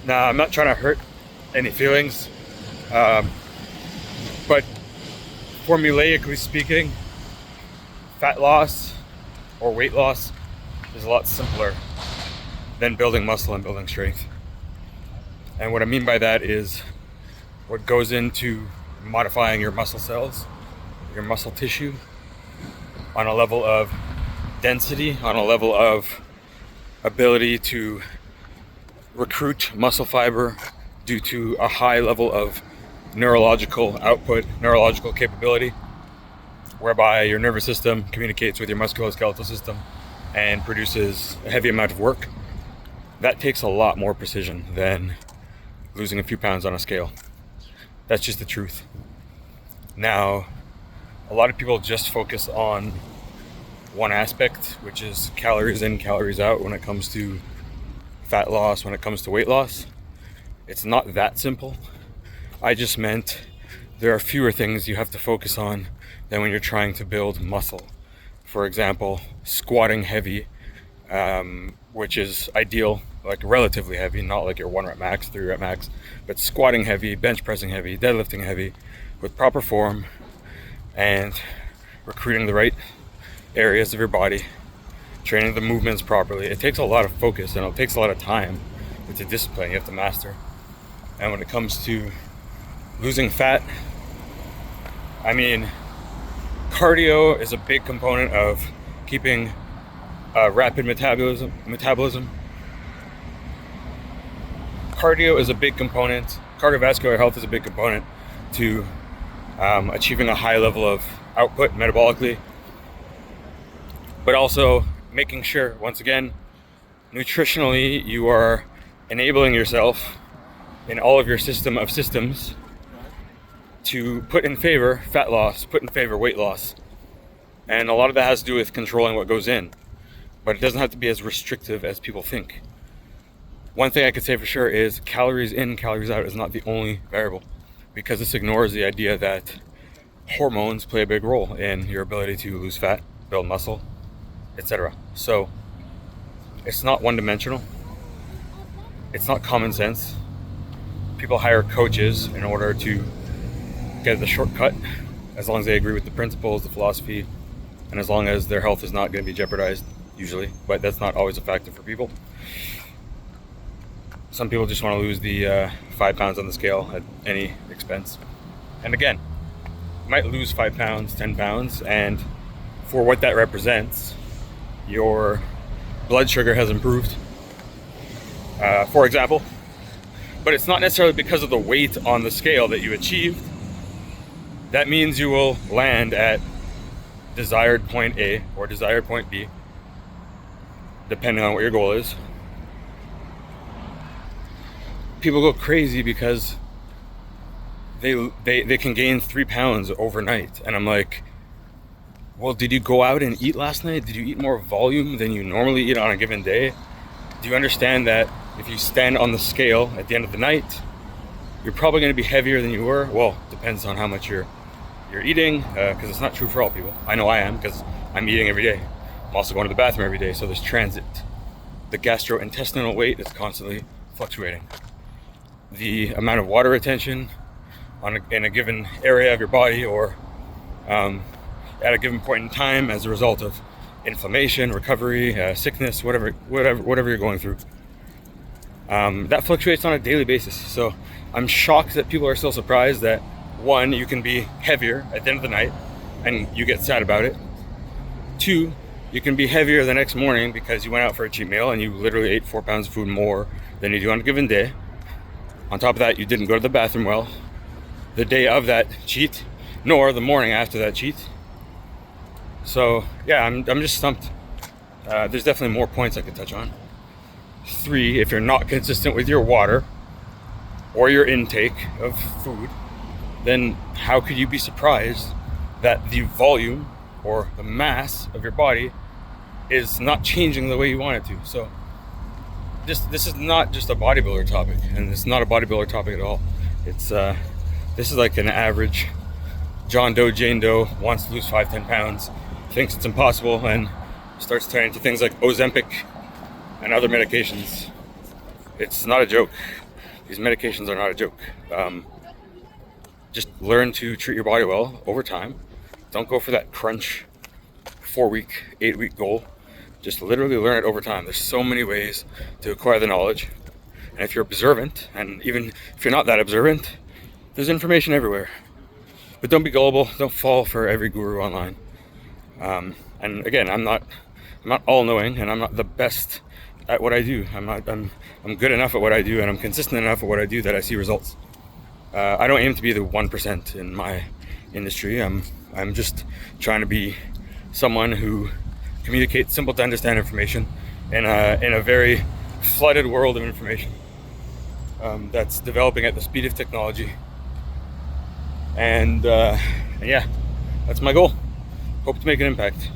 Now, I'm not trying to hurt any feelings, um, but formulaically speaking, fat loss or weight loss is a lot simpler than building muscle and building strength. And what I mean by that is what goes into modifying your muscle cells, your muscle tissue, on a level of density, on a level of ability to recruit muscle fiber due to a high level of neurological output, neurological capability, whereby your nervous system communicates with your musculoskeletal system and produces a heavy amount of work. That takes a lot more precision than losing a few pounds on a scale. That's just the truth. Now, a lot of people just focus on one aspect, which is calories in, calories out when it comes to fat loss, when it comes to weight loss. It's not that simple. I just meant there are fewer things you have to focus on than when you're trying to build muscle. For example, squatting heavy, which is ideal, like relatively heavy, not like your 1 rep max, 3 rep max, but squatting heavy, bench pressing heavy, deadlifting heavy with proper form and recruiting the right areas of your body, training the movements properly. It takes a lot of focus and it takes a lot of time. It's a discipline you have to master. And when it comes to losing fat, I mean, cardio is a big component of keeping rapid metabolism. Cardio is a big component. Cardiovascular health is a big component to achieving a high level of output metabolically, but also making sure, once again, nutritionally, you are enabling yourself in all of your system of systems to put in favor fat loss, put in favor weight loss. And a lot of that has to do with controlling what goes in, but it doesn't have to be as restrictive as people think. One thing I could say for sure is calories in, calories out is not the only variable, because this ignores the idea that hormones play a big role in your ability to lose fat, build muscle, etc. So it's not one-dimensional. It's not common sense. People hire coaches in order to get the shortcut, as long as they agree with the principles, the philosophy, and as long as their health is not going to be jeopardized, usually. But that's not always a factor for people. Some people just want to lose the 5 pounds on the scale at any expense. And again, you might lose 5 pounds, 10 pounds, and for what that represents, your blood sugar has improved, for example. But it's not necessarily because of the weight on the scale that you achieved. That means you will land at desired point A or desired point B, depending on what your goal is. People go crazy because they can gain 3 pounds overnight. And I'm like, well, did you go out and eat last night? Did you eat more volume than you normally eat on a given day? Do you understand that if you stand on the scale at the end of the night, you're probably going to be heavier than you were? Well, depends on how much you're eating, because it's not true for all people. I know I am, because I'm eating every day. I'm also going to the bathroom every day, so there's transit. The gastrointestinal weight is constantly fluctuating. The amount of water retention in a given area of your body, or at a given point in time as a result of inflammation, recovery, sickness, whatever you're going through, that fluctuates on a daily basis. So I'm shocked that people are still surprised that, one, you can be heavier at the end of the night and you get sad about it. Two, you can be heavier the next morning because you went out for a cheat meal and you literally ate 4 pounds of food more than you do on a given day. On top of that, you didn't go to the bathroom well the day of that cheat, nor the morning after that cheat. So yeah, I'm just stumped. There's definitely more points I could touch on. 3, if you're not consistent with your water or your intake of food, then how could you be surprised that the volume or the mass of your body is not changing the way you want it to? So this is not just a bodybuilder topic, and it's not a bodybuilder topic at all. It's this is like an average John Doe, Jane Doe, wants to lose 5-10 pounds, thinks it's impossible, and starts turning to things like Ozempic and other medications. It's not a joke. These medications are not a joke. Just learn to treat your body well over time. Don't go for that crunch 4-week, 8-week goal. Just literally learn it over time. There's so many ways to acquire the knowledge. And if you're observant, and even if you're not that observant, there's information everywhere. But don't be gullible. Don't fall for every guru online. And again, I'm not all-knowing, and I'm not the best at what I do. I'm good enough at what I do, and I'm consistent enough at what I do that I see results. I don't aim to be the 1% in my industry. I'm just trying to be someone who communicates simple to understand information in a very flooded world of information that's developing at the speed of technology. And yeah, that's my goal. Hope to make an impact.